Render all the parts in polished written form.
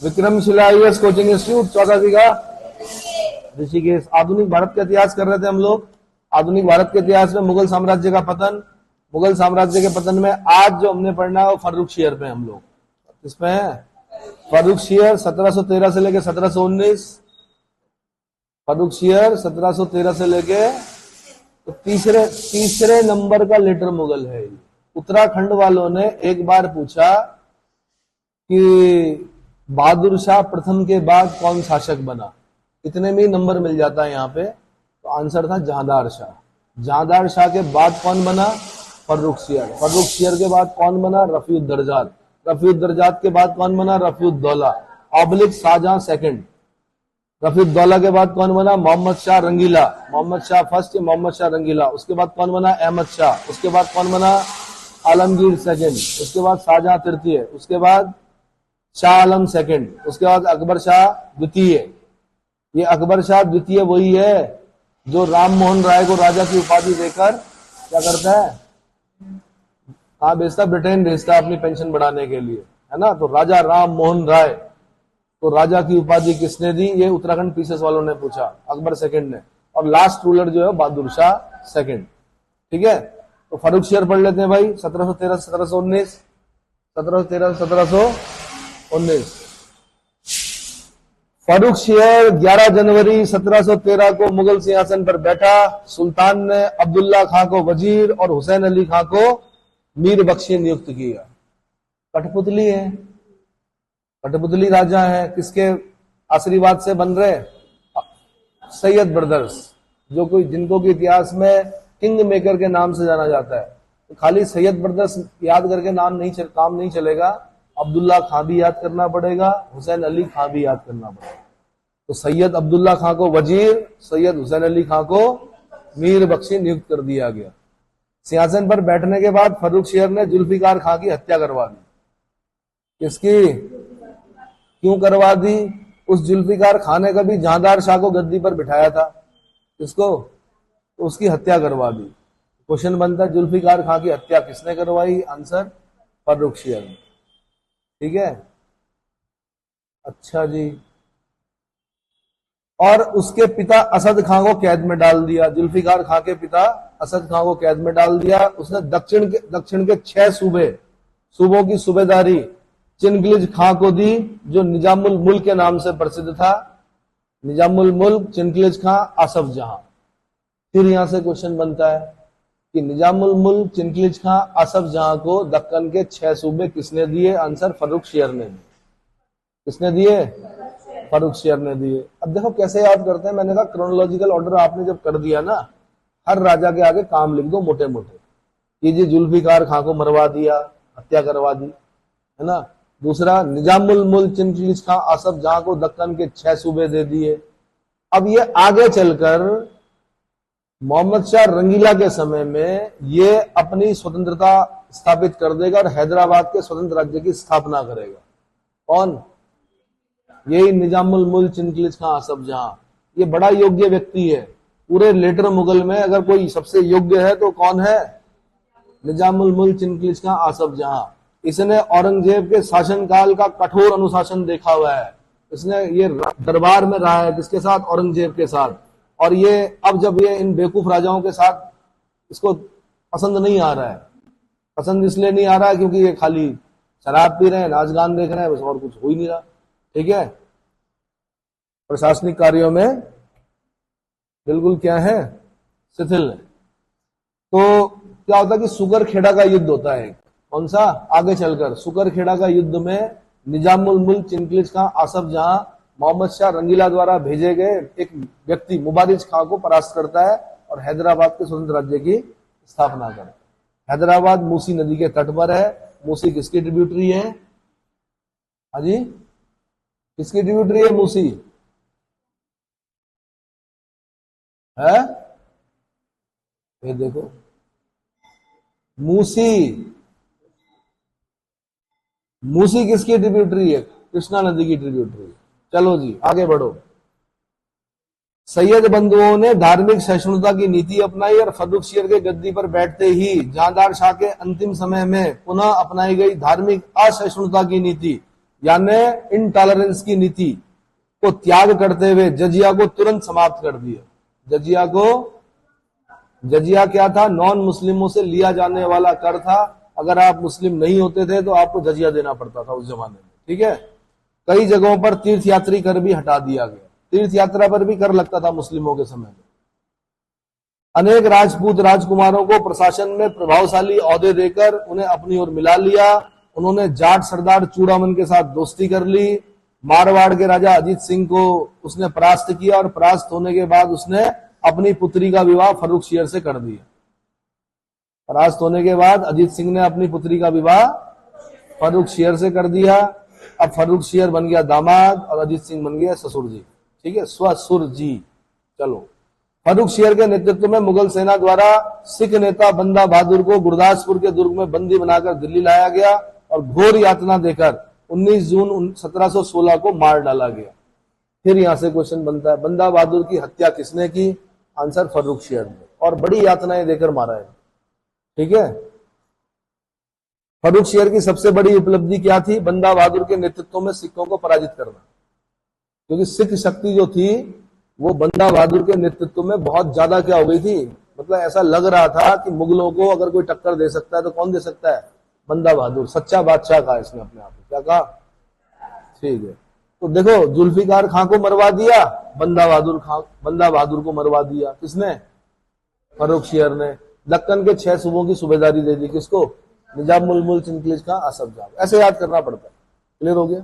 Vikramshila IAS coaching institute 14 बीघा ऋषिकेश। आधुनिक भारत का इतिहास कर रहे थे हम लोग। आधुनिक भारत के इतिहास में मुगल साम्राज्य का पतन, मुगल साम्राज्य के पतन में आज जो हमने पढ़ना है वो फर्रुखशियर पे हम लोग इसमें है। फर्रुखशियर 1713 से लेके 1719, फर्रुखशियर 1713 से लेके तो तीसरे नंबर का लेटर मुगल है। उत्तराखंड वालों ने एक बार पूछा कि बहादुर शाह प्रथम के बाद कौन शासक बना, इतने में ही नंबर मिल जाता है यहाँ पे। तो आंसर था जहांदार शाह। जहांदार शाह के बाद कौन बना? फर्रुखशियर। फर्रुखशियर के बाद कौन बना? रफीउद्दर्जात। रफीउद्दर्जात के बाद कौन बना? रफीउद्दौला ऑब्लिक शाहजहां सेकंड। रफीउद्दौला के बाद कौन बना? मोहम्मद शाह रंगीला। मोहम्मद शाह फर्स्ट, मोहम्मद शाह रंगीला। उसके बाद कौन बना? अहमद शाह। उसके बाद कौन बना? आलमगीर सेकंड। उसके बाद शाहजहां तृतीय। उसके बाद शाह आलम सेकंड। उसके बाद अकबर शाह द्वितीय। ये अकबर शाह द्वितीय वही है जो राम मोहन राय को राजा की उपाधि देकर क्या करता है? कहां भेजता? ब्रिटेन भेजता अपनी पेंशन बढ़ाने के लिए, है ना। तो राजा राम मोहन राय तो राजा की उपाधि किसने दी? ये उत्तराखंड पीसेस वालों ने पूछा, अकबर सेकंड ने। और लास्ट रूलर जो है बहादुर शाह सेकंड। ठीक है, तो फर्रुखशियर पढ़ लेते हैं भाई। 1713 1719, 1713 1719। फर्रुखशियर 11 जनवरी 1713 को मुगल सिंहासन पर बैठा। सुल्तान ने अब्दुल्ला खां को वजीर और हुसैन अली खां को मीर बख्शी नियुक्त किया। कठपुतली है, कठपुतली राजा है। किसके आशीर्वाद से बन रहे? सैयद ब्रदर्स, जो कोई जिनको के इतिहास में किंग मेकर के नाम से जाना जाता है। तो खाली सैयद ब्रदर्स याद करके काम नहीं चलेगा। अब्दुल्ला खां भी याद करना पड़ेगा, हुसैन अली खां भी याद करना पड़ेगा। तो सैयद अब्दुल्ला खां को वजीर, सैयद हुसैन अली खां को मीर बख्शी नियुक्त कर दिया गया। सिंहासन पर बैठने के बाद फर्रुखशियर ने जुल्फिकार खां की हत्या करवा दी। किसकी? क्यों करवा दी? उस जुल्फिकार खां ने कभी जहांदार शाह को गद्दी पर बिठाया था। किसको? तो उसकी हत्या करवा दी। क्वेश्चन बनता है जुल्फिकार खां की हत्या किसने करवाई? आंसर फर्रुखशियर ने। ठीक है, अच्छा जी। और उसके पिता असद खां को कैद में डाल दिया। जुल्फिकार खां के पिता असद खां को कैद में डाल दिया। उसने दक्षिण के 6 सूबों की सूबेदारी चिनगिलिज खां को दी, जो निजामुल मुल्क के नाम से प्रसिद्ध था। निजामुल मुल्क, चिनगिलिज खां, आसफ जहां। फिर यहां से क्वेश्चन बनता है कि निजामुल मुल्क, चिनगिलिज खां, आसफ जहां को दक्कन के 6 सूबे किसने दिए? आंसर फर्रुखशियर ने दिए। किसने दिए? फर्रुखशियर ने दिए। अब देखो कैसे याद करते हैं। मैंने कहा क्रोनोलॉजिकल ऑर्डर आपने जब कर दिया ना, हर राजा के आगे काम लिख दो मोटे मोटे। ये जी जुल्फिकार खां को मरवा दिया, हत्या करवा दी, है ना। दूसरा, निजामुल मुल्क, चिनगिलिज खां, आसफ जहां को दक्कन के 6 सूबे दे दिए। अब ये आगे चलकर मोहम्मद शाह रंगीला के समय में ये अपनी स्वतंत्रता स्थापित कर देगा और हैदराबाद के स्वतंत्र राज्य की स्थापना करेगा। कौन? यही निजामुल मुल्क, चिनगिलिज खां, आसफ जहां। ये बड़ा योग्य व्यक्ति है। पूरे लेटर मुगल में अगर कोई सबसे योग्य है तो कौन है? निजामुल मुल्क, चिनगिलिज खां, आसफ जहां। इसने औरंगजेब के शासनकाल का कठोर अनुशासन देखा हुआ है। इसने ये दरबार में रहा है किसके साथ? औरंगजेब के साथ। और ये अब जब ये इन बेवकूफ राजाओं के साथ इसको पसंद नहीं आ रहा है। पसंद इसलिए नहीं आ रहा है क्योंकि ये खाली शराब पी रहे हैं, नाच गान देख रहे हैं, बस और कुछ हो ही नहीं रहा। ठीक है, प्रशासनिक कार्यों में बिल्कुल क्या है? शिथिल है। तो क्या होता है कि सुगरखेड़ा का युद्ध होता है। कौन सा? आगे चलकर सुगरखेड़ा का युद्ध में निजामुल मुल्क, चिनगिलिज खां, आसफ जहां मोहम्मद शाह रंगीला द्वारा भेजे गए एक व्यक्ति मुबारिज खां को परास्त करता है और हैदराबाद के स्वतंत्र राज्य की स्थापना करता है। हैदराबाद मूसी नदी के तट पर है। मूसी किसकी ट्रिब्यूटरी है? हाजी, किसकी ट्रिब्यूटरी है मूसी? है ये देखो, मूसी किसकी ट्रिब्यूटरी है? कृष्णा नदी की ट्रिब्यूटरी। चलो जी आगे बढ़ो। सैयद बंधुओं ने धार्मिक सहिष्णुता की नीति अपनाई और फर्रुखशियर के गद्दी पर बैठते ही जहांदार शाह के अंतिम समय में पुनः अपनाई गई धार्मिक असहिष्णुता की नीति यानी इनटॉलरेंस की नीति को त्याग करते हुए जजिया को तुरंत समाप्त कर दिया। जजिया क्या था? नॉन मुस्लिमों से लिया जाने वाला कर था। अगर आप मुस्लिम नहीं होते थे तो आपको जजिया देना पड़ता था उस जमाने में, ठीक है। कई जगहों पर तीर्थ यात्री कर भी हटा दिया गया। तीर्थ यात्रा पर भी कर लगता था मुस्लिमों के समय में। अनेक राजपूत राजकुमारों को प्रशासन में प्रभावशाली ओहदे देकर उन्हें अपनी ओर मिला लिया। उन्होंने जाट सरदार चूड़ामन के साथ दोस्ती कर ली। मारवाड़ के राजा अजीत सिंह को उसने परास्त किया और परास्त होने के बाद उसने अपनी पुत्री का विवाह फर्रुख शेर से कर दिया। परास्त होने के बाद अजीत सिंह ने अपनी पुत्री का विवाह फर्रुख शेर से कर दिया। अब फर्रुख शेर बन गया दामाद और अजीत सिंह बन गया ससुर जी, ठीक है, ससुर जी। चलो, फर्रुख शेर के नेतृत्व में मुगल सेना द्वारा सिख नेता बंदा बहादुर को गुरदासपुर के दुर्ग में बंदी बनाकर दिल्ली लाया गया और घोर यातना देकर 19 जून 1716 को मार डाला गया। फिर यहां से क्वेश्चन बनता है, बंदा बहादुर की हत्या किसने की? आंसर फर्रुख शेर ने, और बड़ी यातनाएं देकर मारा है, ठीक है। फर्रुख शेर की सबसे बड़ी उपलब्धि क्या थी? बंदा बहादुर के नेतृत्व में सिखों को पराजित करना, क्योंकि सिख शक्ति जो थी वो बंदा बहादुर के नेतृत्व में बहुत ज्यादा क्या हो गई थी, मतलब ऐसा लग रहा था कि मुगलों को अगर कोई टक्कर दे सकता है तो कौन दे सकता है? बंदा बहादुर। सच्चा बादशाह कहा इसने अपने आप को, क्या कहा? ठीक है, तो देखो जुल्फिकार खां को मरवा दिया, बंदा बहादुर को मरवा दिया। किसने? फर्रुख शेर ने। दक्कन के 6 सूबों की सूबेदारी दे दी किसको? निजाम मुल्क चिनकिलिज का असफ जाग। ऐसे याद करना पड़ता है। क्लियर हो गया?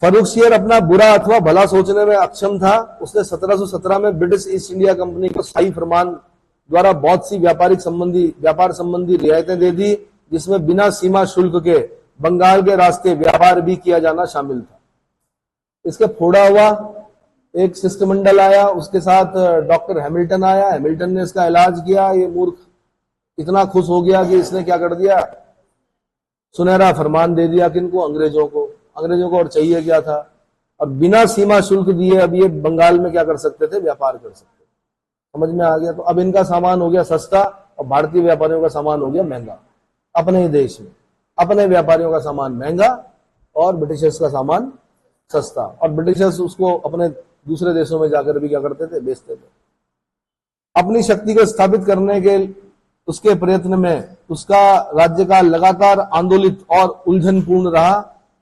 फर्रुख शेर अपना बुरा अथवा भला सोचने में अक्षम था। उसने 1717 में ब्रिटिश ईस्ट इंडिया कंपनी को स्थायी फरमान द्वारा बहुत सी व्यापार संबंधी रियायतें दे दी, जिसमें बिना सीमा शुल्क के बंगाल के रास्ते व्यापार भी किया जाना शामिल था। इसके फोड़ा हुआ एक शिष्टमंडल आया, उसके साथ डॉक्टर हैमिल्टन आया। हैमिल्टन ने इसका इलाज किया। ये मूर्ख इतना खुश हो गया कि इसने क्या कर दिया? सुनहरा फरमान दे दिया। किनको? अंग्रेजों को। अंग्रेजों को और चाहिए क्या था? और बिना सीमा शुल्क दिए अब ये बंगाल में क्या कर सकते थे? व्यापार कर सकते थे। समझ में आ गया? तो अब इनका सामान हो गया सस्ता और भारतीय व्यापारियों का सामान हो गया महंगा। अपने ही देश में अपने व्यापारियों का सामान महंगा और ब्रिटिशर्स का सामान सस्ता, और ब्रिटिशर्स उसको अपने दूसरे देशों में जाकर भी क्या करते थे? बेचते थे। अपनी शक्ति को स्थापित करने के उसके प्रयत्न में उसका राज्यकाल लगातार आंदोलित और उलझनपूर्ण रहा।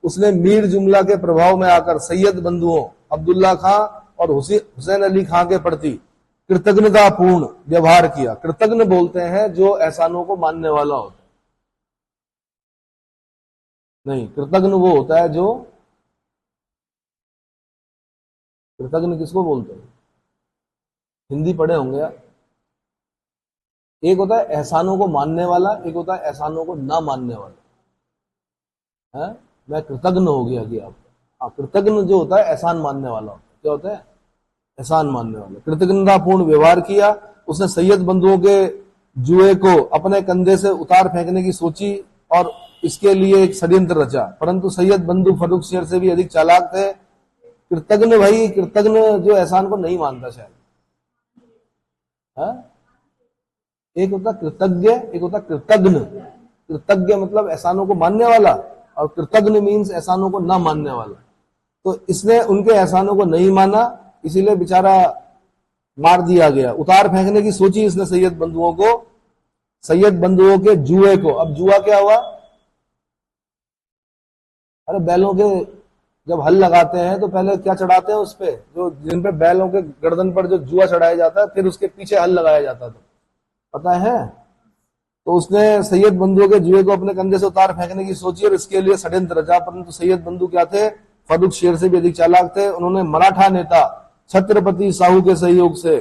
उसने मीर जुमला के प्रभाव में आकर सैयद बंधुओं अब्दुल्ला खां और हुसैन अली खां के प्रति कृतज्ञतापूर्ण व्यवहार किया। कृतज्ञ बोलते हैं जो एहसानों को मानने वाला होता है, नहीं, कृतज्ञ वो होता है जो, कृतज्ञ किसको बोलते हैं? हिंदी पढ़े होंगे आप। एक होता है एहसानों को मानने वाला, एक होता है एहसानों को ना मानने वाला है। मैं कृतज्ञ हो गया कि आप, हाँ, कृतज्ञ जो होता है एहसान मानने वाला होता है। क्या होता है? एहसान मानने वाला। कृतज्ञतापूर्ण व्यवहार किया। उसने सैयद बंधुओं के जुए को अपने कंधे से उतार फेंकने की सोची और इसके लिए एक षड्यंत्र रचा, परंतु सैयद बंधु फर्रुख शेर से भी अधिक चालाक थे। कृतज्ञ भाई, कृतज्ञ जो एहसान को नहीं मानता शायद, है? एक होता कृतज्ञ, एक होता कृतज्ञ। कृतज्ञ मतलब एहसानों को मानने वाला और कृतज्ञ मीन्स एहसानों को ना मानने वाला। तो इसने उनके एहसानों को नहीं माना, इसीलिए बेचारा मार दिया गया। उतार फेंकने की सोची इसने सैयद बंधुओं को, सैयद बंधुओं के जुए को। अब जुआ क्या हुआ? अरे बैलों के जब हल लगाते हैं तो पहले क्या चढ़ाते हैं उस पे, जो जिन पे बैलों के गर्दन पर जो जुआ चढ़ाया जाता है, फिर उसके पीछे हल लगाया जाता था, पता है? तो उसने सैयद बंधुओं के जुए को अपने कंधे से उतार फेंकने की सोची और इसके लिए षड्यंत्र रचा, परंतु सैयद बंधु क्या थे? फर्रुख शेर से भी अधिक चालाक थे। उन्होंने मराठा नेता छत्रपति साहू के सहयोग से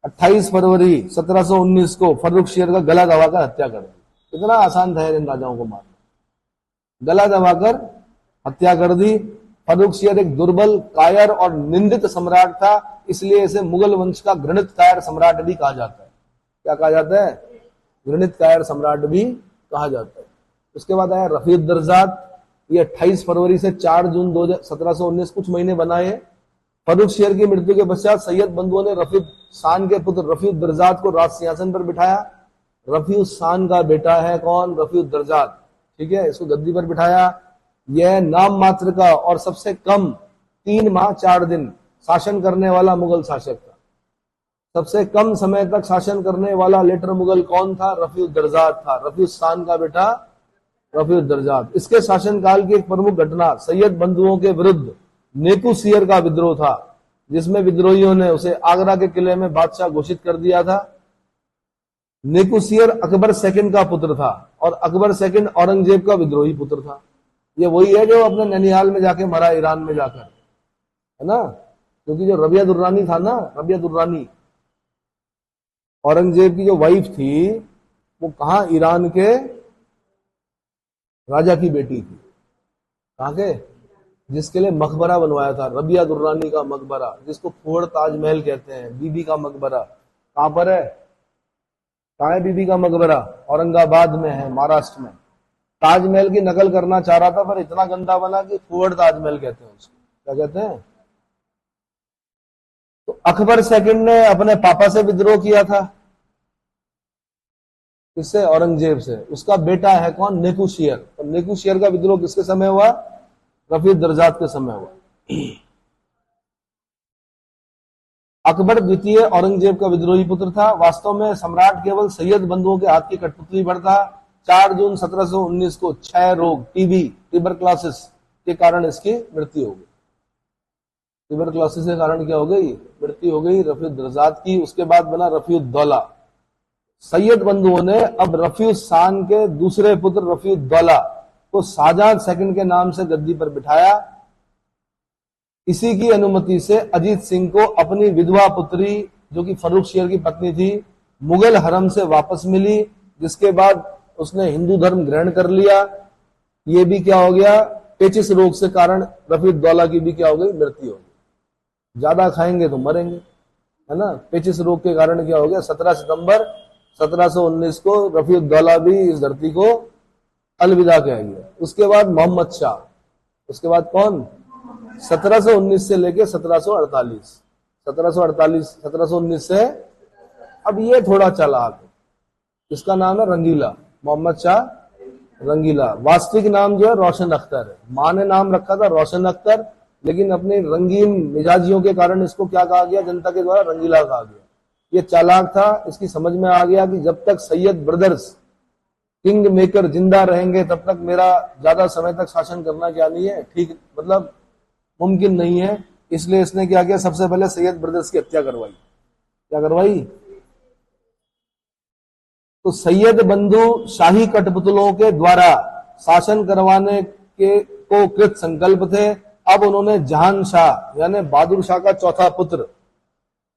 28 फरवरी 1719 को फर्रुख शेर का गला दबाकर हत्या कर दी। इतना आसान था इन राजाओं को मारना, गला दबाकर हत्या कर दी। फर्रुख शेर एक दुर्बल, कायर और निंदित सम्राट था, इसलिए इसे मुगल वंश का घृणित कायर सम्राट भी कहा जाता है। क्या कहा जाता है? घृणित कायर सम्राट भी कहा जाता है। उसके बाद आया रफीउद्दर्जात। ये 28 फरवरी से 4 जून 1719 कुछ महीने बनाए। फर्रुख शेर की मृत्यु के पश्चात सैयद बंधुओं ने रफीउद शान के पुत्र रफीउद्दर्जात को राज सिंहासन पर बिठाया। रफीउद शान का बेटा है कौन? रफीउद्दर्जात, ठीक है, इसको गद्दी पर बिठाया। यह नाम मात्र का और सबसे कम 3 माह 4 दिन शासन करने वाला मुगल शासक था। सबसे कम समय तक शासन करने वाला लेटर मुगल कौन था? रफीउद्दर्जात था। रफीउस्सान का बेटा रफीउद्दर्जात। इसके शासनकाल की एक प्रमुख घटना सैयद बंधुओं के विरुद्ध नेकुसियर का विद्रोह था, जिसमें विद्रोहियों ने उसे आगरा के किले में बादशाह घोषित कर दिया था। नेकुसियर अकबर सेकंड का पुत्र था और अकबर सेकंड औरंगजेब का विद्रोही पुत्र था। ये वही है जो अपने नैनीहाल में जाके मरा ईरान में जाकर, है ना? क्योंकि जो रबिया दुर्रानी था ना, रबिया दुर्रानी औरंगजेब की जो वाइफ थी, वो कहां? ईरान के राजा की बेटी थी। कहां के? जिसके लिए मकबरा बनवाया था, रबिया दुर्रानी का मकबरा, जिसको फोर्ड ताजमहल कहते हैं। बीबी का मकबरा कहां पर है? कहां है बीबी का मकबरा? औरंगाबाद में है, महाराष्ट्र में। ताजमहल की नकल करना चाह रहा था, पर इतना गंदा बना कि फोर्ड ताजमहल कहते हैं उसको। क्या कहते हैं? तो अकबर सेकंड ने अपने पापा से विद्रोह किया था। किससे? औरंगजेब से। उसका बेटा है कौन? नेकुशियर। और नेकुशियर का विद्रोह किसके समय हुआ? रफीउद्दर्जात के समय हुआ। अकबर द्वितीय औरंगजेब का विद्रोही पुत्र था। वास्तव में सम्राट केवल सैयद बंधुओं के हाथ की कठपुतली भर था। 4 जून 1719 को क्षय रोग, टीबी, ट्यूबरक्लोसिस के कारण इसकी मृत्यु हो गई। ट्यूबरक्लोसिस के कारण क्या हो गई? मृत्यु हो गई रफीउद्दर्जात की। उसके बाद बना रफीउद्दौला। सैयद बंधुओं ने अब रफीउस्सान के दूसरे पुत्र रफीउद्दौला को शाहजहां सेकंड के नाम से गद्दी पर बिठाया। इसी की अनुमति से अजीत सिंह को अपनी विधवा पुत्री, जो कि फर्रुखशियर की पत्नी थी, मुगल हरम से वापस मिली, जिसके बाद उसने हिंदू धर्म ग्रहण कर लिया। ये भी क्या हो गया? पेचिस रोग से कारण रफीउद्दौला की भी क्या हो गई? मृत्यु हो गई। ज्यादा खाएंगे तो मरेंगे, है ना? पेचिस रोग के कारण क्या हो गया? 17 सितंबर 1719 को रफीउद्दौला भी इस धरती को अलविदा कह गया। उसके बाद मोहम्मद शाह। उसके बाद कौन? 1719 से लेके 1748। 1719 से अब ये थोड़ा चालाक है। इसका नाम है रंगीला, मोहम्मद शाह रंगीला। वास्तविक नाम जो है रोशन अख्तर है। मां ने नाम रखा था रोशन अख्तर, लेकिन अपने रंगीन मिजाजियों के कारण इसको क्या कहा गया? जनता के द्वारा रंगीला कहा गया। ये चालाक था। इसकी समझ में आ गया कि जब तक सैयद ब्रदर्स किंग मेकर जिंदा रहेंगे, तब तक मेरा ज्यादा समय तक शासन करना क्या नहीं है, ठीक मतलब मुमकिन नहीं है। इसलिए इसने क्या किया? सबसे पहले सैयद ब्रदर्स की हत्या करवाई। क्या करवाई? तो सैयद बंधु शाही कठपुतलों के द्वारा शासन करवाने के को कृत संकल्प थे। अब उन्होंने जहान शाह यानी बहादुर शाह का चौथा पुत्र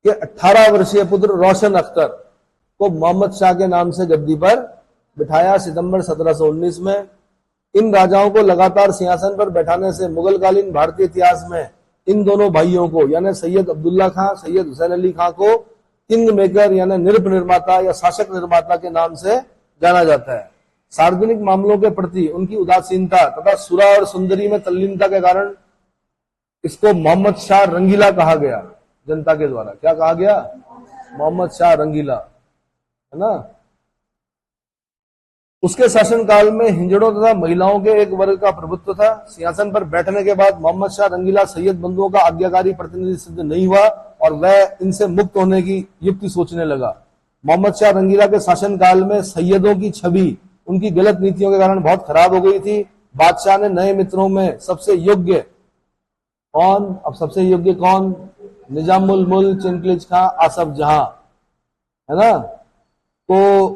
के 18 वर्षीय पुत्र रोशन अख्तर को मोहम्मद शाह के नाम से गद्दी पर बिठाया सितंबर 1719 में। इन राजाओं को लगातार सिंहासन पर बैठाने से मुगलकालीन भारतीय इतिहास में इन दोनों भाइयों को यानी सैयद अब्दुल्ला खां, सैयद हुसैन अली खां को किंग मेकर यानी नृप निर्माता या शासक निर्माता के नाम से जाना जाता है। सार्वजनिक मामलों के प्रति उनकी उदासीनता तथा सुरा और सुंदरी में तल्लीनता के कारण इसको मोहम्मद शाह रंगीला कहा गया जनता के द्वारा। क्या कहा गया? मोहम्मद शाह रंगीला, है ना? उसके शासनकाल में हिंजड़ों तथा महिलाओं के एक वर्ग का प्रभुत्व था। सिंहासन पर बैठने के बाद मोहम्मद शाह रंगीला सैयद बंधुओं का आज्ञाकारी प्रतिनिधि सिद्ध नहीं हुआ और वह इनसे मुक्त होने की युक्ति सोचने लगा। मोहम्मद शाह रंगीला के शासनकाल में सैयदों की छवि उनकी गलत नीतियों के कारण बहुत खराब हो गई थी। बादशाह ने नए मित्रों में सबसे योग्य कौन? अब सबसे योग्य कौन? निजामुल मुल्क, चिनकलिज खां, आसफ जहां, है ना? तो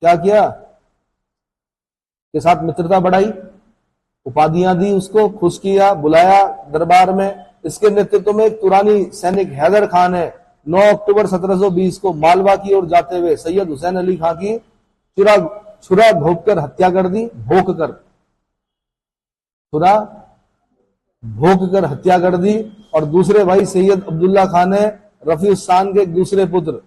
क्या किया? के साथ मित्रता बढ़ाई, उपाधियां दी, उसको खुश किया, बुलाया दरबार में। इसके नेतृत्व में एक तुरानी सैनिक हैदर खान ने 9 अक्टूबर 1720 को मालवा की ओर जाते हुए सैयद हुसैन अली खां की छुरा भोंककर हत्या कर दी। छुरा भोंककर हत्या कर दी। और दूसरे भाई सैयद अब्दुल्ला खान ने रफीउस्सान के एक दूसरे पुत्र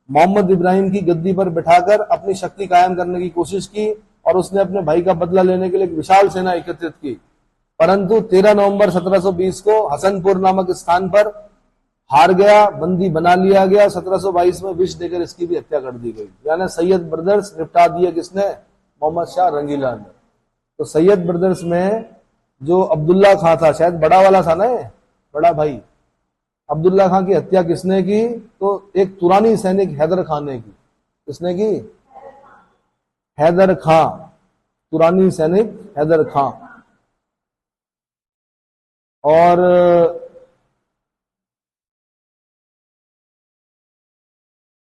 मोहम्मद इब्राहिम की गद्दी पर बिठाकर अपनी शक्ति कायम करने की कोशिश की और उसने अपने भाई का बदला लेने के लिए एक विशाल सेना एकत्रित की। परंतु 13 नवंबर 1720 को हसनपुर नामक स्थान पर हार गया, बंदी बना लिया गया। 1722 में विष देकर इसकी भी हत्या कर दी गई। यानी सैयद ब्रदर्स निपटा दिए किसने? मोहम्मद शाह रंगीला ने। तो सैयद ब्रदर्स में जो अब्दुल्ला खां था, शायद बड़ा वाला था ना, बड़ा भाई, अब्दुल्ला खां की हत्या किसने की? तो एक तुरानी सैनिक हैदर खान ने की। किसने की? हैदर खां, तुरानी सैनिक हैदर खां। और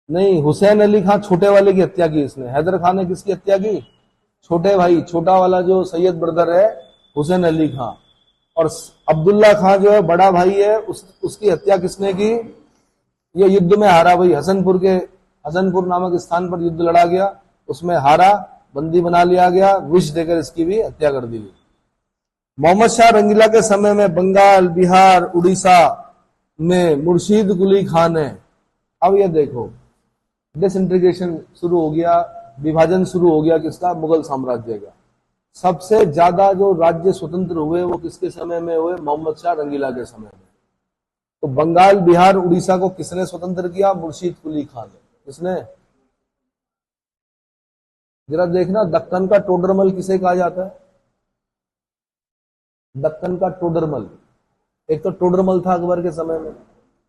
नहीं, हुसैन अली खां छोटे वाले की हत्या की इसने। हैदर खान ने किसकी हत्या की? छोटे भाई, छोटा वाला जो सैयद ब्रदर है, हुसैन अली खां। और अब्दुल्ला खां जो है बड़ा भाई है, उसकी हत्या किसने की? ये युद्ध में हारा भाई, हसनपुर नामक स्थान पर युद्ध लड़ा गया, उसमें हारा, बंदी बना लिया गया, विष देकर इसकी भी हत्या कर दी गई। मोहम्मद शाह रंगीला के समय में बंगाल, बिहार, उड़ीसा में मुर्शीद कुली खान है। अब ये देखो, डिसइंटीग्रेशन शुरू हो गया, विभाजन शुरू हो गया किसका? मुगल साम्राज्य का। सबसे ज्यादा जो राज्य स्वतंत्र हुए वो किसके समय में हुए? मोहम्मद शाह रंगीला के समय में। तो बंगाल, बिहार, उड़ीसा को किसने स्वतंत्र किया? मुर्शीद कुली खान ने। किसने? जरा देखना, दक्कन का टोडरमल किसे कहा जाता है? दक्कन का टोडरमल। एक तो टोडरमल था अकबर के समय में,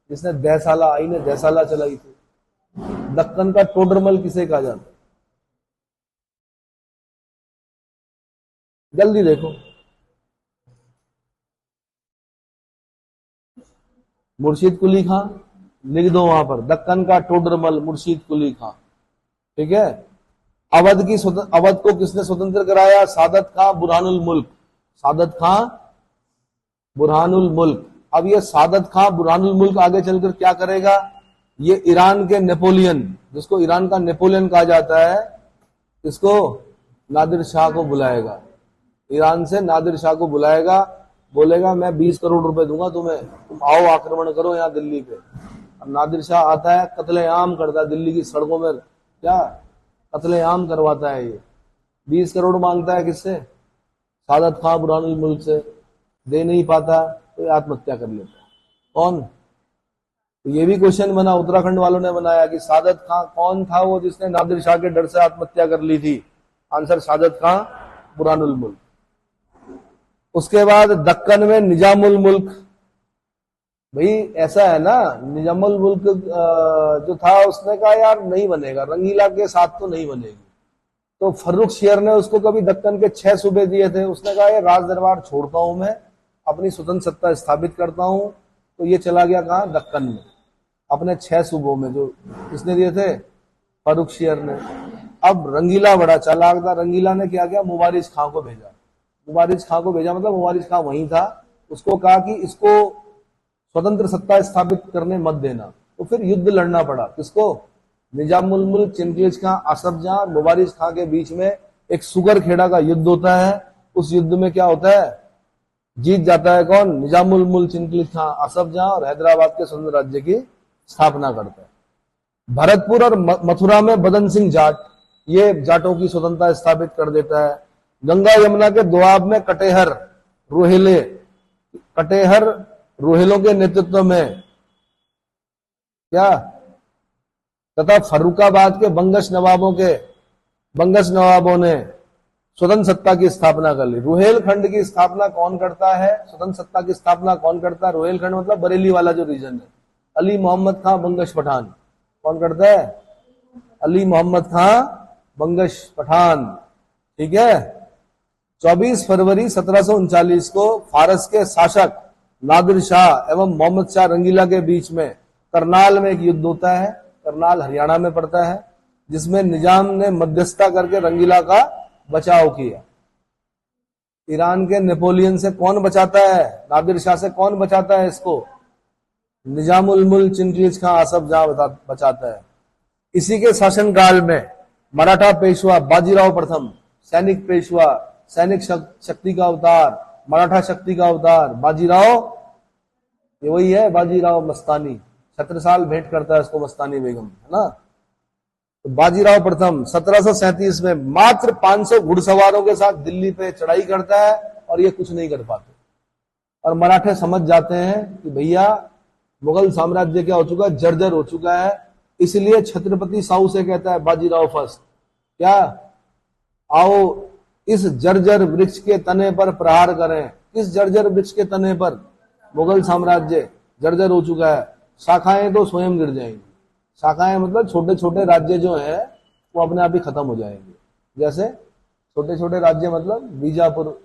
जिसने देसाला चलाई थी। दक्कन का टोडरमल किसे कहा जाता है? जल्दी देखो। मुर्शीद कुली खां, लिख दो वहां पर, दक्कन का टोडरमल मुर्शीद कुली खां। ठीक है। अवध को किसने स्वतंत्र कराया? सादत खां बुरहानुल मुल्क। सादत खां बुरहानुल मुल्क। अब ये सादत खां बुरहानुल मुल्क आगे चलकर क्या करेगा? ये ईरान के नेपोलियन, जिसको ईरान का नेपोलियन कहा जाता है, इसको नादिर शाह को बुलाएगा। ईरान से नादिर शाह को बुलाएगा, बोलेगा मैं 20 करोड़ रुपए दूंगा तुम्हें, तुम आओ आक्रमण करो यहाँ दिल्ली पे। अब नादिर शाह आता है, कत्लेआम करता है दिल्ली की सड़कों में, क्या कत्लेआम करवाता है ये। 20 करोड़ मांगता है किससे? सादत खां बुरहानुल मुल्क से। दे नहीं पाता तो आत्महत्या कर लेता है। कौन? तो ये भी क्वेश्चन बना, उत्तराखंड वालों ने बनाया कि सादत खां कौन था वो जिसने नादिर शाह के डर से आत्महत्या कर ली थी? आंसर सादत खां बुरहानुल मुल्क। उसके बाद दक्कन में निजामुल मुल्क। भाई ऐसा है ना, निजामुल मुल्क जो था उसने कहा यार नहीं बनेगा, रंगीला के साथ तो नहीं बनेगी। तो फर्रुख शेर ने उसको कभी दक्कन के 6 सूबे दिए थे। उसने कहा ये राज दरबार छोड़ता हूं मैं, अपनी स्वतंत्र सत्ता स्थापित करता हूं। तो ये चला गया कहां? दक्कन में, अपने 6 सूबों में। जो किसने दिए थे? फर्रुख शेर ने। अब रंगीला बड़ा चालाक था, रंगीला ने क्या किया? मुबारिज खां को भेजा। मुबारिज खां को भेजा मतलब मुबारिज खां वहीं था, उसको कहा कि इसको स्वतंत्र सत्ता स्थापित करने मत देना। तो फिर युद्ध लड़ना पड़ा किसको? निजामुल मुल्क, चिनक्लिज खां, असफ जहां और मुबारिज खां के बीच में एक सुगर खेड़ा का युद्ध होता है। उस युद्ध में क्या होता है? जीत जाता है कौन? निजामुल मुल्क, चिनक्लिज खां, असफ जहां, और हैदराबाद के स्वतंत्र राज्य की स्थापना करता है। भरतपुर और मथुरा में बदन सिंह जाट, ये जाटों की स्वतंत्रता स्थापित कर देता है। गंगा यमुना के दोआब में कटेहर रोहेलों के नेतृत्व में क्या, तथा फर्रुखाबाद के बंगश नवाबों ने स्वतंत्र सत्ता की स्थापना कर ली। रोहेलखंड की स्थापना कौन करता है? स्वतंत्र सत्ता की स्थापना कौन करता है? रोहेलखंड मतलब बरेली वाला जो रीजन है, अली मोहम्मद खां बंगश पठान। कौन करता है? अली मोहम्मद खां बंगश पठान। ठीक है। 24 फरवरी 1739 को फारस के शासक नादिर शाह एवं मोहम्मद शाह रंगीला के बीच में करनाल में एक युद्ध होता है। करनाल हरियाणा में पड़ता है, जिसमें निजाम ने मध्यस्थता करके रंगीला का बचाव किया। ईरान के नेपोलियन से कौन बचाता है? नादिर शाह से कौन बचाता है इसको? निजामुल मुल्क, चिनक्लिज खां, असफ जहां बचाता है। इसी के शासनकाल में मराठा पेशवा बाजीराव प्रथम, सैनिक पेशवा, सैनिक शक्ति का अवतार, मराठा शक्ति का अवतार बाजीराव, ये वही है बाजीराव मस्तानी। छत्रसाल भेंट करता है इसको मस्तानी बेगम, है ना। तो बाजीराव प्रथम 1737 में मात्र 500 घुड़सवारों के साथ दिल्ली पे चढ़ाई करता है और ये कुछ नहीं कर पाते। और मराठे समझ जाते हैं कि भैया मुगल साम्राज्य क्या हो चुका है? जर्जर हो चुका है। इसलिए छत्रपति साहू से कहता है बाजीराव फर्स्ट, क्या आओ इस जर्जर वृक्ष के तने पर प्रहार करें। किस जर्जर वृक्ष के तने पर? मुगल साम्राज्य जर्जर हो चुका है, शाखाएं तो स्वयं गिर जाएंगी। शाखाएं मतलब छोटे छोटे राज्य जो है वो अपने आप ही खत्म हो जाएंगे। जैसे छोटे छोटे राज्य मतलब बीजापुर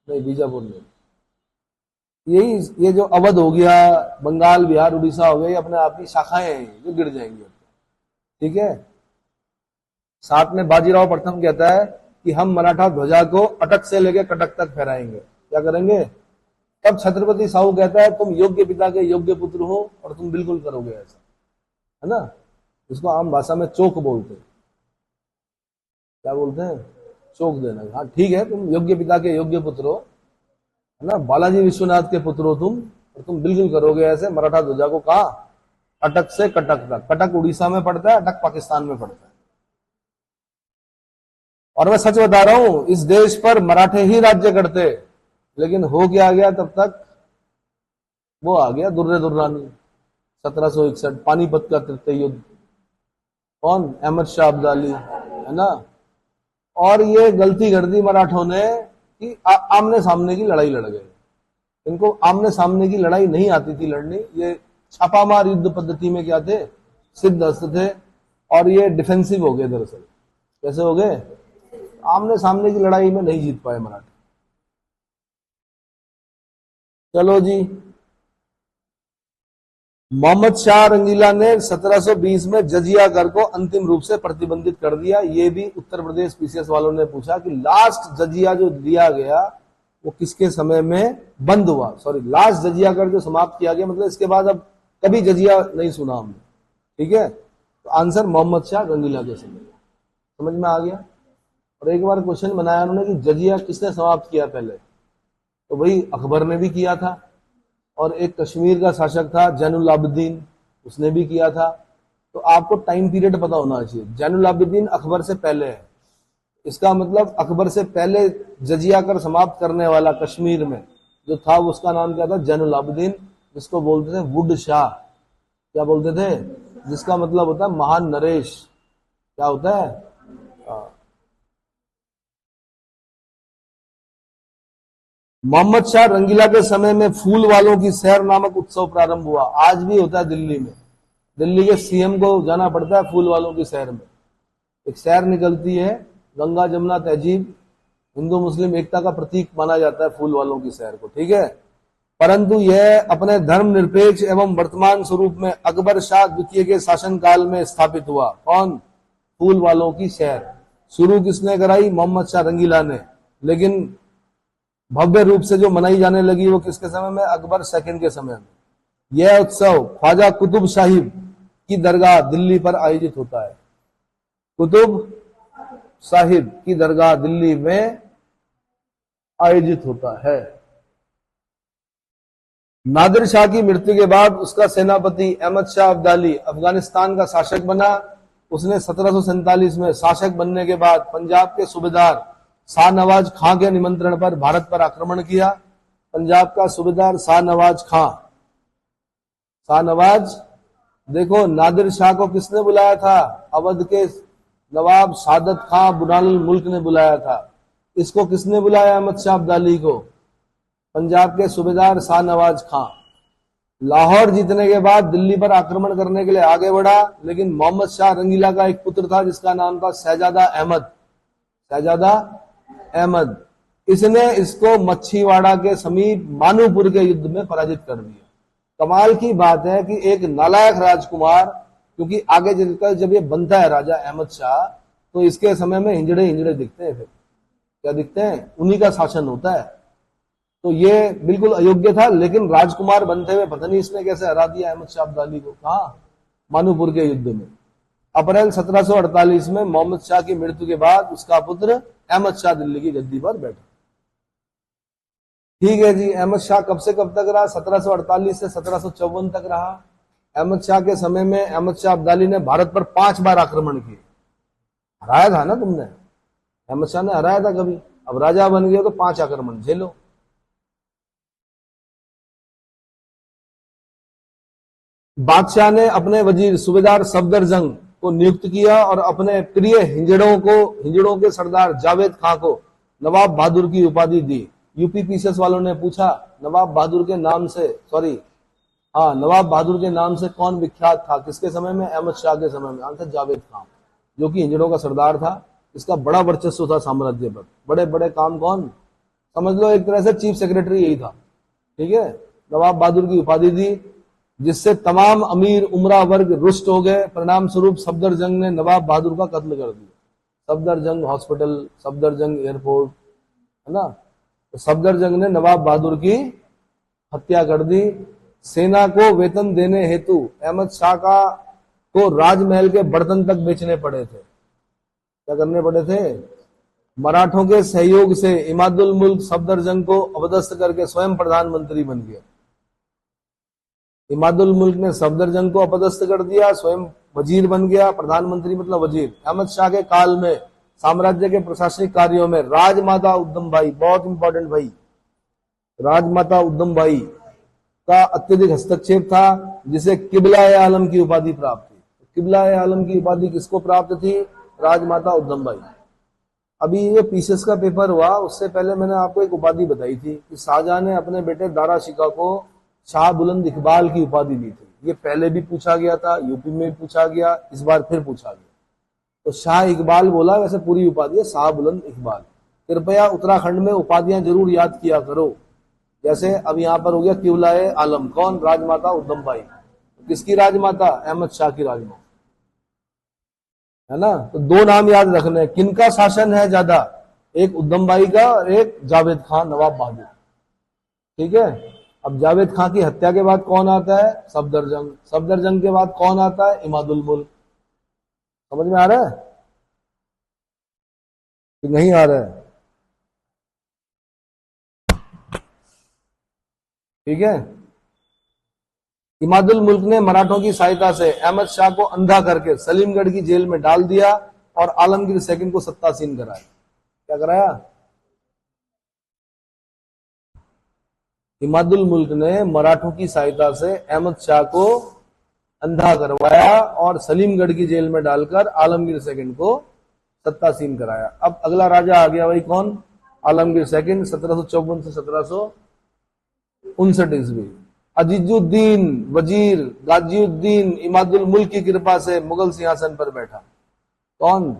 नहीं, यही ये जो अवध हो गया, बंगाल, बिहार, उड़ीसा हो गया, ये अपने आप ही शाखाएं हैं जो गिर जाएंगी। ठीक है। साथ में बाजीराव प्रथम कहता है कि हम मराठा ध्वजा को अटक से लेकर कटक तक फहराएंगे। क्या करेंगे? तब छत्रपति साहू कहता है तुम योग्य पिता के योग्य पुत्र हो और तुम बिल्कुल करोगे ऐसा, है ना। इसको आम भाषा में चोक बोलते हैं। क्या बोलते हैं? चोक देना। हाँ ठीक है, तुम योग्य पिता के योग्य पुत्र हो, है ना, बालाजी विश्वनाथ के पुत्र हो तुम, और तुम बिल्कुल करोगे ऐसे। मराठा ध्वजा को कहा? अटक से कटक तक। कटक उड़ीसा में पड़ता है, अटक पाकिस्तान में पड़ता है। और मैं सच बता रहा हूं, इस देश पर मराठे ही राज्य करते, लेकिन हो क्या गया तब तक? वो आ गया दुर्रे दुर्रानी 1761, पानीपत का तृतीय युद्ध। कौन? अहमद शाह अब्दाली, है ना। और ये गलती कर दी मराठों ने कि आमने सामने की लड़ाई लड़ गए। इनको आमने सामने की लड़ाई नहीं आती थी लड़नी। ये छापामार युद्ध पद्धति में क्या थे? सिद्धहस्त थे। और ये डिफेंसिव हो गए दरअसल। कैसे हो गए? आमने सामने की लड़ाई में नहीं जीत पाए मराठे। चलो जी, मोहम्मद शाह रंगीला ने 1720 में जजिया कर को अंतिम रूप से प्रतिबंधित कर दिया। ये भी उत्तर प्रदेश पीसीएस वालों ने पूछा कि लास्ट जजिया जो दिया गया वो किसके समय में बंद हुआ? सॉरी, लास्ट जजिया कर जो समाप्त किया गया, मतलब इसके बाद अब कभी जजिया नहीं सुना हमने। ठीक है, तो आंसर मोहम्मद शाह रंगीला के समय। समझ में आ गया। और एक बार क्वेश्चन बनाया उन्होंने कि जजिया किसने समाप्त किया पहले, तो वही अकबर ने भी किया था। और एक कश्मीर का शासक था जैनुल आबिदीन, उसने भी किया था। तो आपको टाइम पीरियड पता होना चाहिए। जैनुल आबिदीन अकबर से पहले है, इसका मतलब अकबर से पहले जजिया कर समाप्त करने वाला कश्मीर में जो था उसका नाम क्या था? जैनुल आबिदीन, जिसको बोलते थे वुड शाह। क्या बोलते थे? जिसका मतलब होता है महान नरेश। क्या होता है? मोहम्मद शाह रंगीला के समय में फूल वालों की सैर नामक उत्सव प्रारंभ हुआ। आज भी होता है दिल्ली में। दिल्ली के सीएम को जाना पड़ता है फूल वालों की सैर में। एक सैर निकलती है, गंगा जमुना तहजीब, हिंदू मुस्लिम एकता का प्रतीक माना जाता है फूल वालों की सैर को। ठीक है, परंतु यह अपने धर्मनिरपेक्ष एवं वर्तमान स्वरूप में अकबर शाह द्वितीय के शासनकाल में स्थापित हुआ। कौन? फूल वालों की सैर शुरू किसने कराई? मोहम्मद शाह रंगीला ने। लेकिन भव्य रूप से जो मनाई जाने लगी वो किसके समय में? अकबर सेकंड के समय में। यह उत्सव ख्वाजा कुतुब साहिब की दरगाह दिल्ली पर आयोजित होता है। कुतुब साहिब की दरगाह दिल्ली में आयोजित होता है। नादिर शाह की मृत्यु के बाद उसका सेनापति अहमद शाह अब्दाली अफगानिस्तान का शासक बना। उसने 1747 में शासक बनने के बाद पंजाब के सूबेदार शाहनवाज खां के निमंत्रण पर भारत पर आक्रमण किया। पंजाब का सूबेदार शाहनवाज खां। शाहनवाज, देखो नादिर शाह को किसने बुलाया था? अवध के नवाब सादत खां बुरहानुल मुल्क ने बुलाया था। इसको किसने बुलाया? अहमद शाह अब्दाली को। पंजाब के सूबेदार शाहनवाज खां। लाहौर जीतने के बाद दिल्ली पर आक्रमण करने के लिए आगे बढ़ा, लेकिन मोहम्मद शाह रंगीला का एक पुत्र था जिसका नाम था शहजादा अहमद। शहजादा अहमद, इसने इसको मच्छीवाड़ा के समीप मानूपुर के युद्ध में पराजित कर दिया। कमाल की बात है कि एक नालायक राजकुमार, क्योंकि आगे चलकर जब ये बनता है राजा अहमद शाह तो इसके समय में हिंजड़े हिंजड़े दिखते हैं। फिर क्या दिखते हैं? उन्हीं का शासन होता है। तो ये बिल्कुल अयोग्य था, लेकिन राजकुमार बनते हुए पता नहीं इसने कैसे हरा दिया अहमद शाह अब्दाली को। कहा? मानूपुर के युद्ध में। अप्रैल 1748 में मोहम्मद शाह की मृत्यु के बाद उसका पुत्र अहमद शाह दिल्ली की गद्दी पर बैठा। ठीक है जी, अहमद शाह कब से कब तक रहा? 1748 से 1754 तक रहा। अहमद शाह के समय में अहमद शाह अब्दाली ने भारत पर 5 बार आक्रमण किए। हराया था ना तुमने? अहमद शाह ने हराया था कभी? अब राजा बन गए तो 5 आक्रमण झेलो। बादशाह ने अपने वजीर सूबेदार सफदरजंग को नियुक्त किया और अपने प्रिय हिंजड़ों के सरदार जावेद खां को नवाब बहादुर की उपाधि दी। यूपी पीसीएस वालों ने पूछा नवाब बहादुर के नाम से, नवाब बहादुर के नाम से कौन विख्यात था किसके समय में? अहमद शाह के समय में। आंसर जावेद खान, जो कि हिजड़ों का सरदार था। इसका बड़ा वर्चस्व था साम्राज्य पर, बड़े बड़े काम कौन, समझ लो एक तरह से चीफ सेक्रेटरी यही था। ठीक है, नवाब बहादुर की उपाधि दी, जिससे तमाम अमीर उमरा वर्ग रुष्ट हो गए। परिणाम स्वरूप सफदरजंग ने नवाब बहादुर का कत्ल कर दिया। सफदरजंग हॉस्पिटल, सफदरजंग एयरपोर्ट, है ना, तो सफदरजंग ने नवाब बहादुर की हत्या कर दी। सेना को वेतन देने हेतु अहमद शाह को राजमहल के बर्तन तक बेचने पड़े थे। क्या करने पड़े थे? मराठों के सहयोग से इमादुल मुल्क सफदरजंग को अपदस्थ करके स्वयं प्रधानमंत्री बन गया। इमादुल मुल्क ने सफदरजंग को अपदस्थ कर दिया, स्वयं वजीर बन गया। प्रधानमंत्री मतलब वजीर। अहमद शाह के काल में साम्राज्य के प्रशासनिक कार्यों में राजमाता उद्दम बाई, बहुत इंपॉर्टेंट भाई, राजमाता उद्दम बाई का अत्यधिक हस्तक्षेप था, जिसे किबला-ए आलम की उपाधि प्राप्त थी। किबला-ए आलम की उपाधि किसको प्राप्त थी? राजमाता उद्दम बाई। अभी ये पीसीएस का पेपर हुआ, उससे पहले मैंने आपको एक उपाधि बताई थी कि शाहजहां ने अपने बेटे दारा शिका को शाह बुलंद इकबाल की उपाधि दी थी। ये पहले भी पूछा गया था, यूपी में भी पूछा गया, इस बार फिर पूछा गया। तो शाह इकबाल बोला, वैसे पूरी उपाधि है शाह बुलंद इकबाल। कृपया उत्तराखंड में उपाधियां जरूर याद किया करो। जैसे अब यहां पर हो गया किबला-ए आलम, कौन? राजमाता उद्दम बाई। किसकी राजमाता? अहमद शाह की राजमाता, है ना। तो दो नाम याद रखने, किनका शासन है ज्यादा? एक उद्दम बाई का और एक जावेद खान नवाब बहादुर। ठीक है, अब जावेद खान की हत्या के बाद कौन आता है? सफदरजंग। सफदरजंग के बाद कौन आता है? इमादुल मुल्क। समझ में आ रहा है कि नहीं आ रहा है? ठीक है, इमादुल मुल्क ने मराठों की सहायता से अहमद शाह को अंधा करके सलीमगढ़ की जेल में डाल दिया और आलमगीर सेकंड को सत्तासीन कराया। क्या कराया? इमादुल मुल्क ने मराठों की सहायता से अहमद शाह को अंधा करवाया और सलीमगढ़ की जेल में डालकर आलमगीर सेकंड को सत्तासीन कराया। अब अगला राजा आ गया भाई, कौन? आलमगीर सेकंड, 1754 से 1759 ईस्वी। अजीजुद्दीन वजीर गाजिउद्दीन इमादुल मुल्क की कृपा से मुगल सिंहासन पर बैठा। कौन?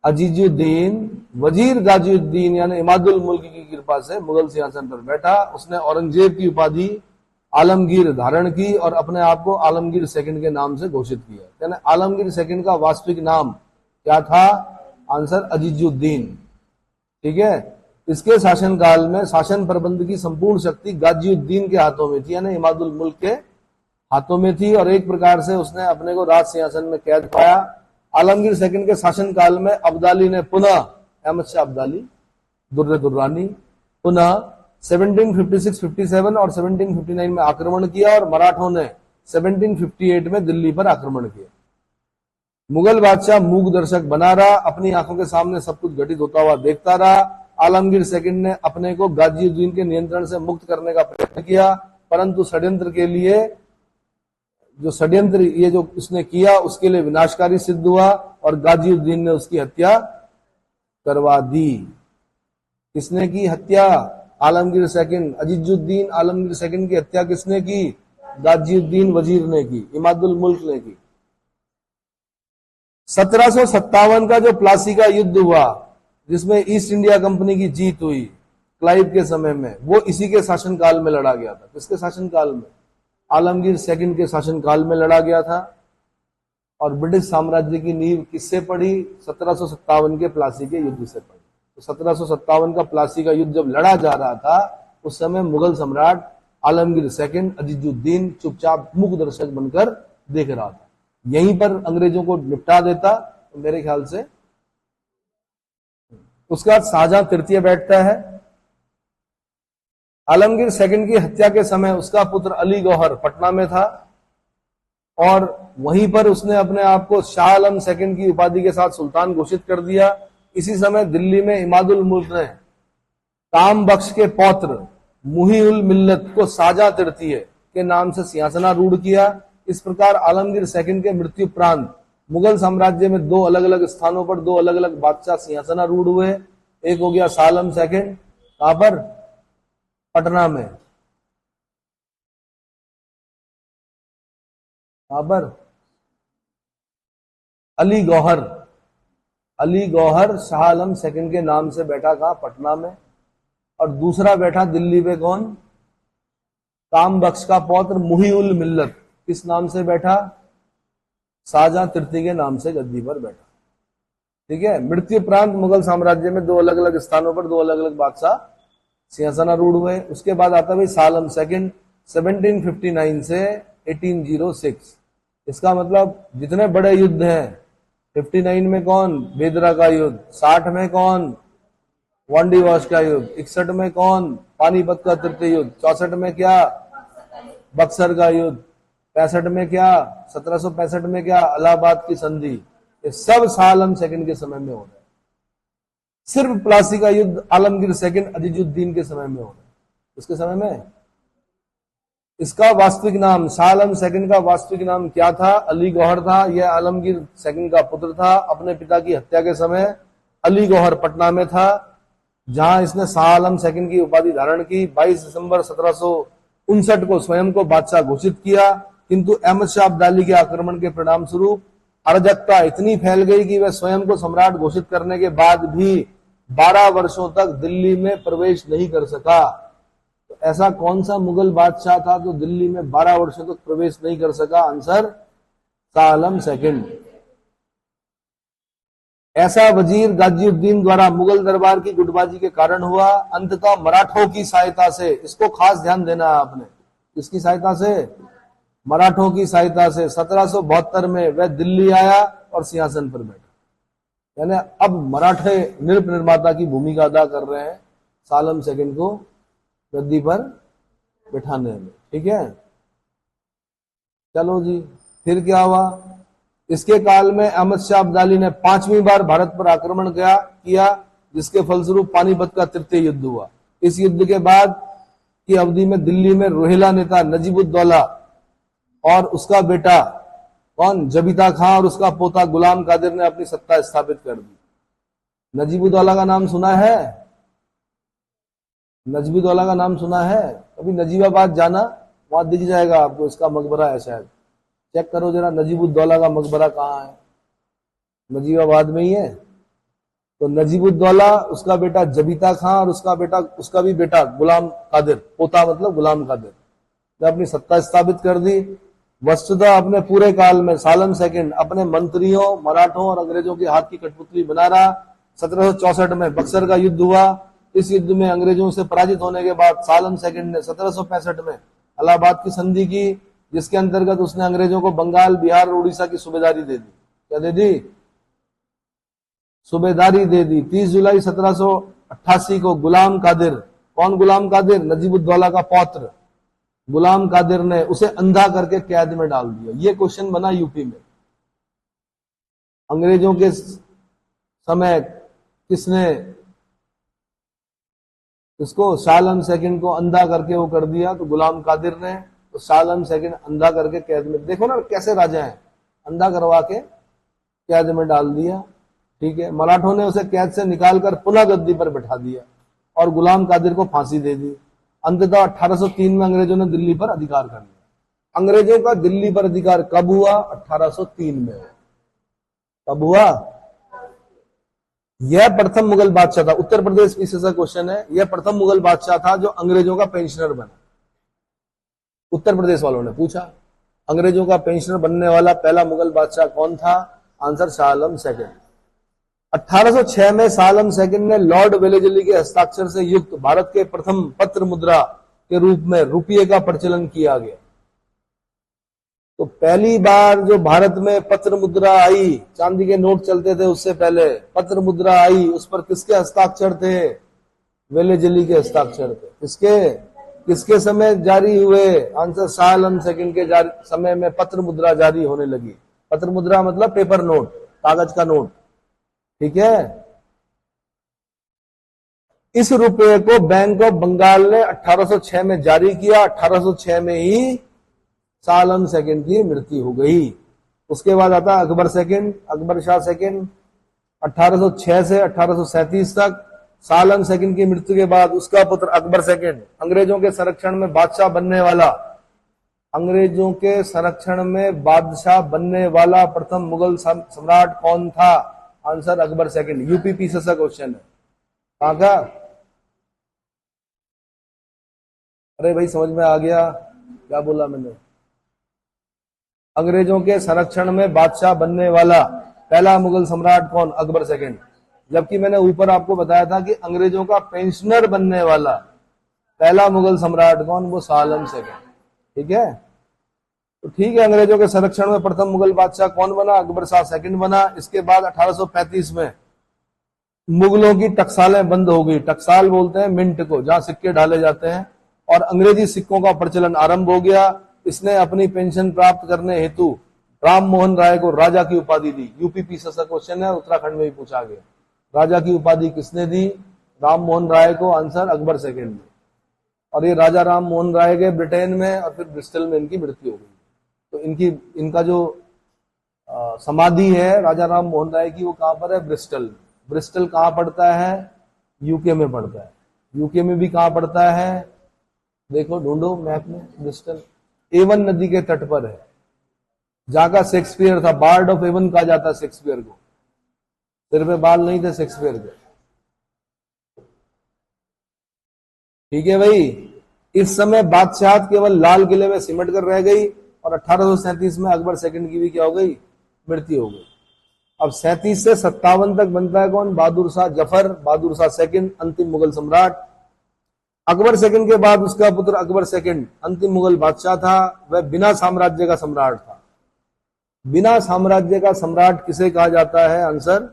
अजीजुद्दीन वजीर गाजिउद्दीन यानी इमादुल मुल्क की कृपा से मुगल सिंहासन पर बैठा। उसने औरंगजेब की उपाधि आलमगीर धारण की और अपने आप को आलमगीर सेकंड के नाम से घोषित किया। यानी आलमगीर सेकंड का वास्तविक नाम क्या था? आंसर अजीजुद्दीन। ठीक है, इसके शासनकाल में शासन प्रबंध की संपूर्ण शक्ति गाजिउद्दीन के हाथों में थी, यानी इमादुल मुल्क के हाथों में थी, और एक प्रकार से उसने अपने को राज सिंहासन में कैद पाया। आलमगीर सेकंड के शासनकाल में अब्दाली ने पुनः, अहमद शाह अब्दाली दुर्र दुर्रानी, पुनः 1756-57 और 1759 में आक्रमण किया और मराठों ने 1758 में दिल्ली पर आक्रमण किया। मुगल बादशाह मूक दर्शक बना रहा, अपनी आंखों के सामने सब कुछ घटित होता हुआ देखता रहा। आलमगीर सेकंड ने अपने को गाजिउद्दीन के नियंत्रण से मुक्त करने का प्रयत्न किया, परंतु षड्यंत्र के लिए जो षड्यंत्र ये जो उसने किया उसके लिए विनाशकारी सिद्ध हुआ और गाजिउद्दीन ने उसकी हत्या करवा दी। किसने की हत्या? आलमगीर सेकंड। अजीजुद्दीन आलमगीर सेकंड की हत्या किसने की? गाजिउद्दीन वजीर ने की, इमादुल मुल्क ने की। 1757 का जो प्लासी का युद्ध हुआ जिसमें ईस्ट इंडिया कंपनी की जीत हुई क्लाइव के समय में, वो इसी के शासनकाल में लड़ा गया था। किसके शासनकाल में? आलमगीर सेकंड के शासनकाल में लड़ा गया था। और ब्रिटिश साम्राज्य की नींव किससे पड़ी? 1757 के प्लासी के युद्ध से पड़ी। तो 1757 का प्लासी का युद्ध जब लड़ा जा रहा था उस समय मुगल सम्राट आलमगीर सेकंड अजीजुद्दीन चुपचाप मूक दर्शक बनकर देख रहा था। यहीं पर अंग्रेजों को निपटा देता तो मेरे ख्याल से। उसके बाद शाहजहां तृतीय बैठता है। आलमगीर सेकंड की हत्या के समय उसका पुत्र अली गौहर पटना में था और वहीं पर उसने अपने आप को शाह आलम सेकंड की उपाधि के साथ सुल्तान घोषित कर दिया। इसी समय दिल्ली में इमादुल मुल्क ने काम बख्श के पौत्र मुही उल मिल्लत को शाहजहां तृतीय के नाम से सिंहासनारूढ़ किया। इस प्रकार आलमगीर सेकंड के मृत्यु उपरांत मुगल साम्राज्य में दो अलग अलग स्थानों पर दो अलग अलग बादशाह सिंहासनारूढ़ हुए। एक हो गया शाह आलम सेकंड, कहां पर? पटना में। कहां पर? अली गौहर। अली गौहर शाह आलम सेकंड के नाम से बैठा, कहां? पटना में। और दूसरा बैठा दिल्ली में, कौन? काम बख्श का पौत्र मुही उल मिल्लत, किस नाम से बैठा? शाहजहां तृतीय के नाम से गद्दी पर बैठा। ठीक है। मृत्यु उपरांत मुगल साम्राज्य में दो अलग अलग स्थानों पर दो अलग अलग बादशाह सिंहासनारूढ़ हुए। उसके बाद आता भाई शाह आलम सेकंड 1759 से 1806। इसका मतलब जितने बड़े युद्ध हैं, 59 में कौन? बेदरा का युद्ध। 60 में कौन? वांडीवाश का युद्ध। 61 में कौन? पानीपत का तृतीय युद्ध। 64 में क्या? बक्सर का युद्ध। 65 में क्या? 1765 में क्या? इलाहाबाद की संधि। ये सब शाह आलम सेकंड के समय में हो रहा है। सिर्फ प्लासी का युद्ध आलमगीर सेकंड अजीजुद्दीन के समय में हो रहा है। उसके समय में इसका वास्तविक नाम, शाह आलम सेकंड का वास्तविक नाम क्या था? अली गौहर था। यह आलमगीर सेकंड का पुत्र था। अपने पिता की हत्या के समय अली गौहर पटना में था, जहां इसने शाह आलम सेकंड की उपाधि धारण की। 22 दिसंबर 1759 को स्वयं को बादशाह घोषित किया, किंतु अहमद शाह अब्दाली के आक्रमण के परिणाम स्वरूप अराजकता इतनी फैल गई कि वह स्वयं को सम्राट घोषित करने के बाद भी 12 वर्षों तक दिल्ली में प्रवेश नहीं कर सका। तो ऐसा कौन सा मुगल बादशाह था जो दिल्ली में 12 वर्षों तक प्रवेश नहीं कर सका? Answer Shah Alam second. ऐसा वजीर गाजीउद्दीन द्वारा मुगल दरबार की गुटबाजी के कारण हुआ। अंततः मराठों की सहायता से, इसको खास ध्यान देना है आपने, किसकी सहायता से? मराठों की सहायता से 1772 में वह दिल्ली आया और सिंहासन पर बैठा। यानी अब मराठे नृप निर्माता की भूमिका अदा कर रहे हैं शाह आलम सेकंड को गद्दी पर बैठाने में। ठीक है, चलो जी, फिर क्या हुआ? इसके काल में अहमद शाह अब्दाली ने 5वीं बार भारत पर आक्रमण किया, जिसके फलस्वरूप पानीपत का तृतीय युद्ध हुआ। इस युद्ध के बाद की अवधि में दिल्ली में रोहिला नेता नजीबुद्दौला और उसका बेटा कौन? जबीता खां और उसका पोता गुलाम कादिर ने अपनी सत्ता स्थापित कर दी। नजीबुद्दौला का नाम सुना है? नजीबुद्दौला का नाम सुना है? अभी नजीबाबाद जाना, वहां दिख जाएगा आपको, इसका मकबरा है शायद। चेक करो जरा नजीबुद्दौला का मकबरा कहाँ है। नजीबाबाद में ही है। तो नजीबुद्दौला, उसका बेटा जबीता खां और उसका भी बेटा गुलाम कादिर, पोता मतलब गुलाम कादिर ने अपनी सत्ता स्थापित कर दी। वस्तुतः अपने पूरे काल में शाह आलम सेकंड अपने मंत्रियों, मराठों और अंग्रेजों के हाथ की कठपुतली बना रहा। 1764 में बक्सर का युद्ध हुआ। इस युद्ध में अंग्रेजों से पराजित होने के बाद शाह आलम सेकंड ने 1765 में इलाहाबाद की संधि की, जिसके अंतर्गत उसने अंग्रेजों को बंगाल, बिहार और उड़ीसा की सूबेदारी दे दी। क्या दे दी? सूबेदारी दे दी। 30 जुलाई 1788 को गुलाम कादिर, कौन गुलाम कादिर? नजीबुद्दौला का पौत्र गुलाम कादिर ने उसे अंधा करके कैद में डाल दिया। यह क्वेश्चन बना यूपी में। अंग्रेजों के समय किसने इसको? शाह आलम सेकंड को अंधा करके वो कर दिया, तो गुलाम कादिर ने। तो शाह आलम सेकंड अंधा करके कैद में, देखो ना कैसे राजा हैं, अंधा करवा के कैद में डाल दिया। ठीक है, मराठों ने उसे कैद से निकालकर पुनः गद्दी पर बैठा दिया और गुलाम कादिर को फांसी दे दी। अंततः 1803 में अंग्रेजों ने दिल्ली पर अधिकार कर लिया। अंग्रेजों का दिल्ली पर अधिकार कब हुआ? 1803 में। कब हुआ? यह प्रथम मुगल बादशाह था। उत्तर प्रदेश पीछे से क्वेश्चन है। यह प्रथम मुगल बादशाह था जो अंग्रेजों का पेंशनर बना। उत्तर प्रदेश वालों ने पूछा अंग्रेजों का पेंशनर बनने वाला पहला मुगल बादशाह कौन था? Answer Shah Alam second. 1806 में शाह आलम सेकंड ने लॉर्ड वेलेस्ली के हस्ताक्षर से युक्त भारत के प्रथम पत्र मुद्रा के रूप में रुपये का प्रचलन किया गया। तो पहली बार जो भारत में पत्र मुद्रा आई, चांदी के नोट चलते थे उससे पहले पत्र मुद्रा आई, उस पर किसके हस्ताक्षर थे? वेलेस्ली के हस्ताक्षर थे। किसके समय जारी हुए? आंसर शाह आलम सेकंड के समय में पत्र मुद्रा जारी होने लगी। पत्र मुद्रा मतलब पेपर नोट, कागज का नोट। ठीक है, इस रुपये को बैंक ऑफ बंगाल ने 1806 में जारी किया। 1806 में ही शाह आलम सेकंड की मृत्यु हो गई। उसके बाद आता अकबर सेकंड, अकबर शाह सेकंड। 1806 से 1837 तक सालम सेकंड की मृत्यु के बाद उसका पुत्र अकबर सेकंड, अंग्रेजों के संरक्षण में बादशाह बनने वाला, अंग्रेजों के संरक्षण में बादशाह बनने वाला प्रथम मुगल सम्राट कौन था? Answer Akbar second. यूपीपीसी से क्वेश्चन है। कहां का? अरे भाई समझ में आ गया क्या बोला मैंने? अंग्रेजों के संरक्षण में बादशाह बनने वाला पहला मुगल सम्राट कौन? अकबर सेकंड। जबकि मैंने ऊपर आपको बताया था कि अंग्रेजों का पेंशनर बनने वाला पहला मुगल सम्राट कौन? वो शाह आलम सेकंड। ठीक है, तो ठीक है, अंग्रेजों के संरक्षण में प्रथम मुगल बादशाह कौन बना? अकबर शाह सेकंड बना। इसके बाद 1835 में मुगलों की टकसालें बंद हो गई। टकसाल बोलते हैं मिंट को, जहां सिक्के डाले जाते हैं, और अंग्रेजी सिक्कों का प्रचलन आरंभ हो गया। इसने अपनी पेंशन प्राप्त करने हेतु राम मोहन राय को राजा की उपाधि दी। यूपीपीसी का क्वेश्चन है, उत्तराखंड में भी पूछा गया। राजा की उपाधि किसने दी? राम मोहन राय को। आंसर अकबर सेकंड ने। और ये राजा राम मोहन राय के ब्रिटेन में और फिर ब्रिस्टल में इनकी मृत्यु हो गई। तो इनका जो समाधि है राजा राम मोहन राय की, वो कहां पर है? ब्रिस्टल। ब्रिस्टल कहां पड़ता है? यूके में पड़ता है। यूके में भी कहां पड़ता है? देखो ढूंढो मैप में। ब्रिस्टल एवन नदी के तट पर है, जहां का शेक्सपियर था। बार्ड ऑफ एवन कहा जाता है शेक्सपियर को। सिर पे बाल नहीं थे शेक्सपियर के। ठीक है भाई, इस समय बादशाहत केवल लाल किले में सिमट कर रह गई, और 1837 में अकबर सेकंड की भी क्या हो गई? मृत्यु हो गई। अब 37 से 57 तक बनता है कौन? बहादुर शाह जफर। बहादुर शाह सेकंड अंतिम मुगल सम्राट। अकबर सेकंड के बाद उसका पुत्र अकबर सेकंड अंतिम मुगल बादशाह था। वह बिना साम्राज्य का सम्राट था। बिना साम्राज्य का सम्राट किसे कहा जाता है? आंसर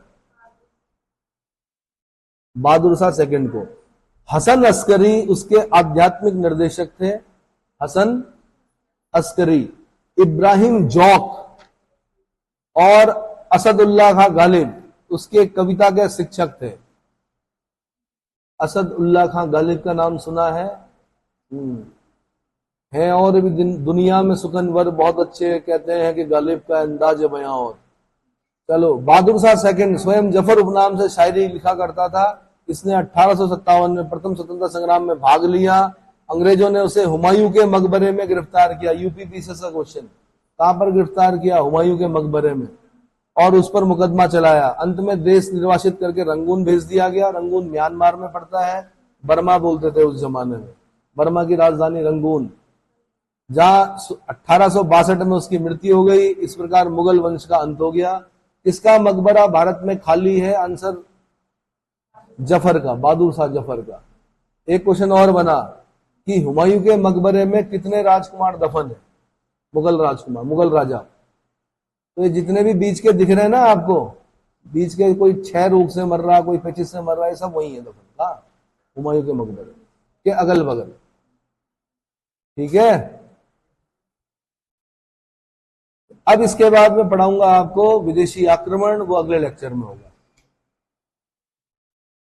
बहादुर शाह सेकंड को। हसन अस्करी उसके आध्यात्मिक निर्देशक थे। हसन अस्करी, इब्राहिम जौक और असदुल्लाह खां गालिब उसके कविता के शिक्षक थे। असदुल्लाह खां गालिब का नाम सुना है? है, और भी दुनिया में सुखनवर बहुत अच्छे कहते हैं कि गालिब का अंदाज बयां। और चलो, बहादुर शाह सेकंड स्वयं जफर उपनाम से शायरी लिखा करता था। इसने 1857 में प्रथम स्वतंत्रता संग्राम में भाग लिया। अंग्रेजों ने उसे हुमायूं के मकबरे में गिरफ्तार किया। यूपीपीसी का क्वेश्चन, कहां पर गिरफ्तार किया? हुमायूं के मकबरे में, और उस पर मुकदमा चलाया। अंत में देश निर्वासित करके रंगून भेज दिया गया। रंगून म्यांमार में पड़ता है, बर्मा बोलते थे उस जमाने में। बर्मा की राजधानी रंगून, जहां 1862 में उसकी मृत्यु हो गई। इस प्रकार मुगल वंश का अंत हो गया। किसका मकबरा भारत में खाली है? आंसर जफर का, बहादुर शाह जफर का। एक क्वेश्चन और बना कि हुमायूं के मकबरे में कितने राजकुमार दफन है? मुगल राजकुमार, मुगल राजा। तो ये जितने भी बीच के दिख रहे हैं ना आपको, बीच के, कोई 6 रोग से मर रहा, कोई 25 से मर रहा है, सब वही है दफन का, हुमायूं के मकबरे के अगल बगल। ठीक है, अब इसके बाद मैं पढ़ाऊंगा आपको विदेशी आक्रमण, वो अगले लेक्चर में होगा।